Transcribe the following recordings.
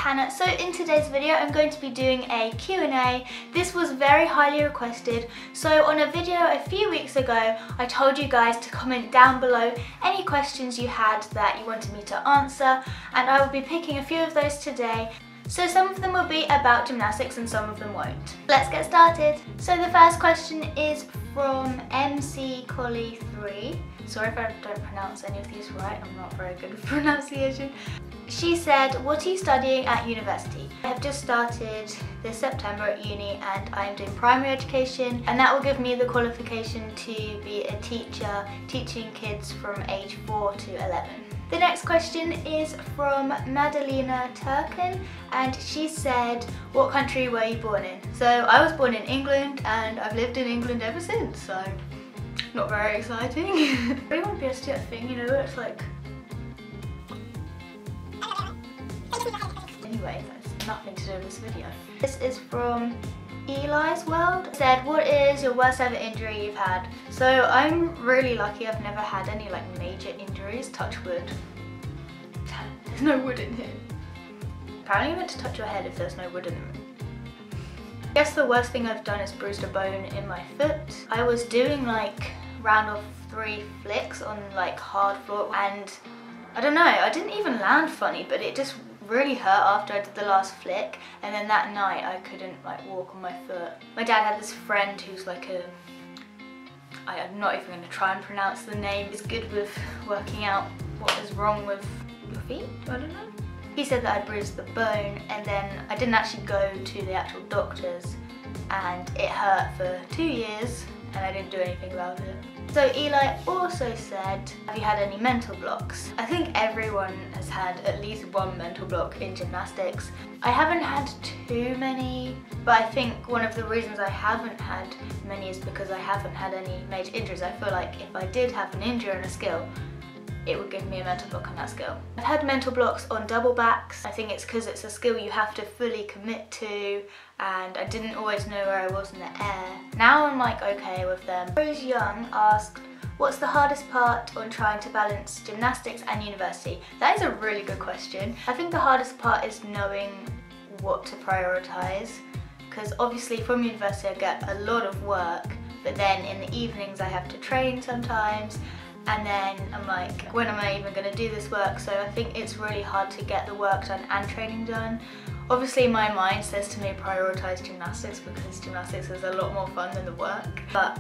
Hannah. So in today's video I'm going to be doing a Q&A. This was very highly requested. So on a video a few weeks ago I told you guys to comment down below any questions you had that you wanted me to answer, and I will be picking a few of those today. So some of them will be about gymnastics and some of them won't. Let's get started. So the first question is from MC Collie 3. Sorry if I don't pronounce any of these right, I'm not very good with pronunciation. She said, what are you studying at university? I have just started this September at uni and I'm doing primary education, and that will give me the qualification to be a teacher teaching kids from age 4 to 11. The next question is from Madalena Turkin, and she said, what country were you born in? So I was born in England and I've lived in England ever since, so not very exciting. I really want to be able to do that thing, you know, it's like... Anyway, that's nothing to do with this video. This is from Eli's World. It said, what is your worst ever injury you've had? So I'm really lucky, I've never had any like major injuries, touch wood. There's no wood in here. Apparently you're meant to touch your head if there's no wood in the room. I guess the worst thing I've done is bruised a bone in my foot. I was doing like round of 3 flicks on like hard floor, and I don't know, I didn't even land funny, but it just really hurt after I did the last flick, and then that night I couldn't like walk on my foot. My dad had this friend who's like I'm not even going to try and pronounce the name. He's good with working out what is wrong with your feet, I don't know. He said that I bruised the bone, and then I didn't actually go to the actual doctors, and it hurt for 2 years and I didn't do anything about it. So Eli also said, have you had any mental blocks? I think everyone has had at least one mental block in gymnastics. I haven't had too many, but I think one of the reasons I haven't had many is because I haven't had any major injuries. I feel like if I did have an injury in a skill, it would give me a mental block on that skill. I've had mental blocks on double backs. I think it's because it's a skill you have to fully commit to, and I didn't always know where I was in the air. Now I'm like okay with them. Rose Young asked, what's the hardest part on trying to balance gymnastics and university? That is a really good question. I think the hardest part is knowing what to prioritise, because obviously from university I get a lot of work, but then in the evenings I have to train sometimes, and then I'm like, when am I even going to do this work? So I think it's really hard to get the work done and training done. Obviously my mind says to me prioritise gymnastics because gymnastics is a lot more fun than the work, but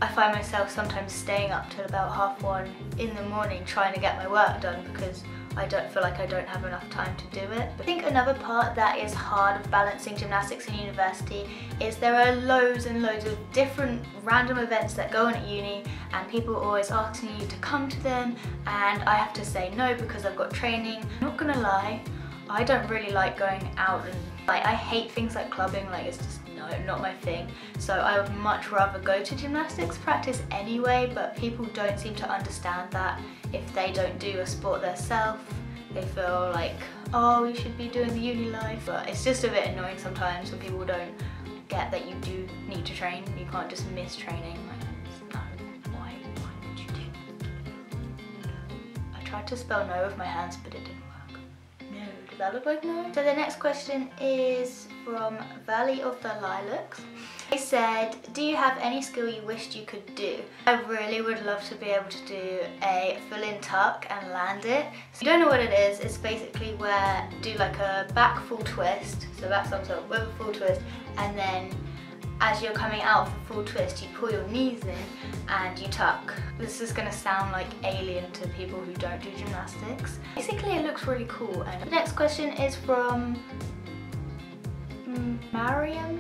I find myself sometimes staying up till about 1:30 in the morning trying to get my work done because I don't feel like I don't have enough time to do it. I think another part that is hard of balancing gymnastics in university is there are loads and loads of different random events that go on at uni, and people are always asking you to come to them, and I have to say no because I've got training. I'm not gonna lie, I don't really like going out, and like I hate things like clubbing, like it's just not my thing. So I would much rather go to gymnastics practice anyway, but people don't seem to understand that if they don't do a sport themselves, they feel like, oh, you should be doing the uni life. But it's just a bit annoying sometimes when people don't get that you do need to train. You can't just miss training. Like, no, why would you do? I tried to spell no with my hands, but it didn't work. No, does that look like no? So the next question is from Valley of the Lilacs. They said, do you have any skill you wished you could do? I really would love to be able to do a full-in tuck and land it. So if you don't know what it is, it's basically where you do like a back full twist, so back somersault with a full twist, and then as you're coming out of the full twist, you pull your knees in and you tuck. This is going to sound like alien to people who don't do gymnastics. Basically it looks really cool. And the next question is from Mariam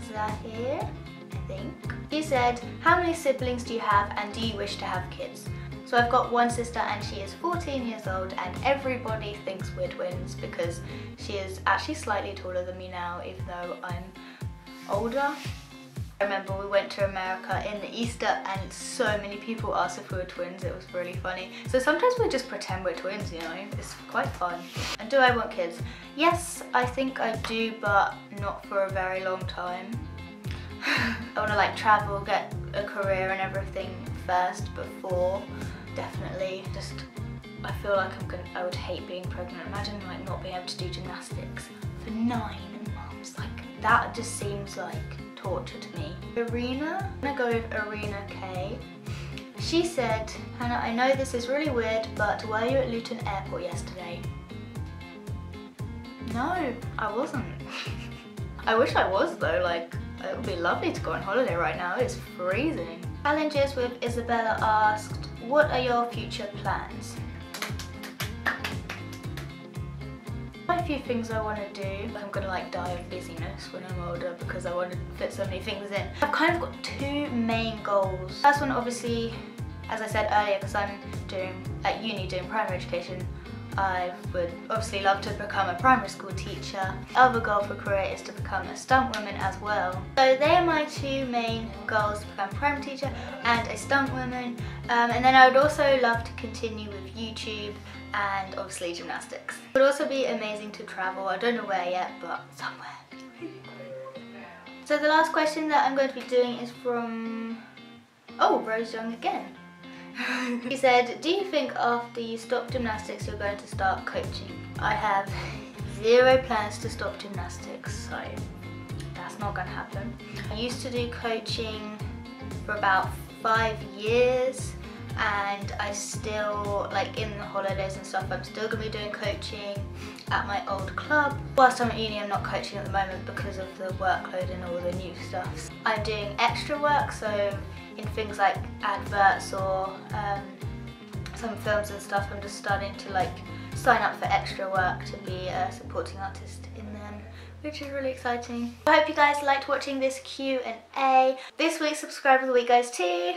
Zahir, I think. She said, how many siblings do you have and do you wish to have kids? So I've got one sister and she is 14 years old, and everybody thinks we're twins because she is actually slightly taller than me now, even though I'm older. I remember we went to America in the Easter and so many people asked if we were twins. It was really funny. So sometimes we just pretend we're twins, you know, it's quite fun. And do I want kids? Yes, I think I do, but not for a very long time. I want to like travel, get a career and everything first before definitely just I feel like I would hate being pregnant. Imagine like not being able to do gymnastics for 9 months. Like that just seems like torture to me. Arena, I'm gonna go with Arena K. She said, Hannah, I know this is really weird, but were you at Luton Airport yesterday? No, I wasn't. I wish I was though, like it would be lovely to go on holiday right now, it's freezing. Challenges with Isabella asked, what are your future plans? Quite a few things I want to do. I'm gonna like die of busyness when I'm older because I want to fit so many things in. I've kind of got 2 main goals. First one obviously, as I said earlier, because I'm at uni doing primary education, I would obviously love to become a primary school teacher. The other goal for career is to become a stunt woman as well. So they are my 2 main goals, to become a primary teacher and a stunt woman. And then I would also love to continue with YouTube and obviously gymnastics. It would also be amazing to travel. I don't know where yet, but somewhere. So the last question that I'm going to be doing is from, Rose Young again. He said, do you think after you stop gymnastics you're going to start coaching? I have 0 plans to stop gymnastics, so that's not going to happen. I used to do coaching for about 5 years, and I still, like in the holidays and stuff, I'm still going to be doing coaching at my old club. Whilst I'm at uni, I'm not coaching at the moment because of the workload and all the new stuff. I'm doing extra work, so in things like adverts or some films and stuff, I'm just starting to like sign up for extra work to be a supporting artist in them, which is really exciting. I hope you guys liked watching this Q&A. This week's subscriber of the week goes to